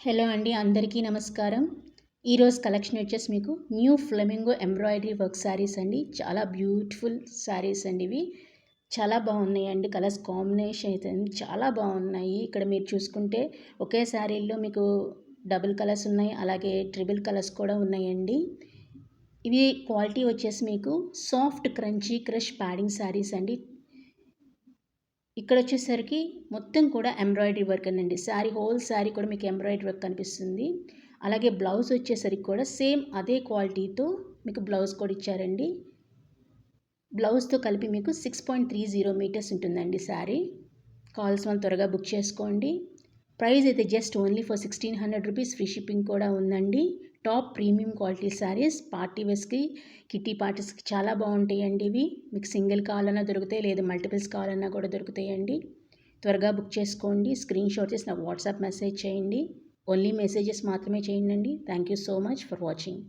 Hello అండి, అందరికీ నమస్కారం. ఈరోజు కలెక్షన్ వచ్చేసి మీకు new flamingo embroidery work saris అండి. చాలా బ్యూటిఫుల్ శారీస్ అండి ఇవి. చాలా బాగున్నాయండి. కలర్స్ కాంబినేషన్ అయితే చాలా బాగున్నాయి. ఇక్కడ మీరు చూసుకుంటే ఒకే శారీలో మీకు డబుల్ కలర్స్ ఉన్నాయి, అలాగే ట్రిపుల్ కలర్స్ కూడా ఉన్నాయండి. ఇవి క్వాలిటీ వచ్చేసి మీకు soft crunchy crush padding saris అండి. ఇక్కడ వచ్చేసరికి మొత్తం కూడా ఎంబ్రాయిడరీ వర్క్ అండి. హోల్ శారీ కూడా మీకు ఎంబ్రాయిడరీ వర్క్ కనిపిస్తుంది. అలాగే బ్లౌజ్ వచ్చేసరికి కూడా సేమ్ అదే క్వాలిటీతో మీకు బ్లౌజ్ కూడా ఇచ్చారండి. బ్లౌజ్తో కలిపి మీకు 6.30 మీటర్స్ ఉంటుందండి శారీ. కావాల్సిన వాళ్ళు త్వరగా బుక్ చేసుకోండి. ప్రైస్ అయితే just only for 1600 rupees. Free shipping కూడా ఉందండి. Top premium quality saris party వేర్స్కి, కిటీ పార్టీస్కి చాలా బాగుంటాయండి ఇవి. మీకు సింగిల్ కావాలన్నా దొరుకుతాయి, లేదా మల్టిపుల్స్ కావాలన్నా కూడా దొరుకుతాయండి. త్వరగా బుక్ చేసుకోండి. స్క్రీన్ షాట్ చేసి నాకు వాట్సాప్ మెసేజ్ చేయండి. ఓన్లీ మెసేజెస్ మాత్రమే చేయండి. Thank you so much for watching.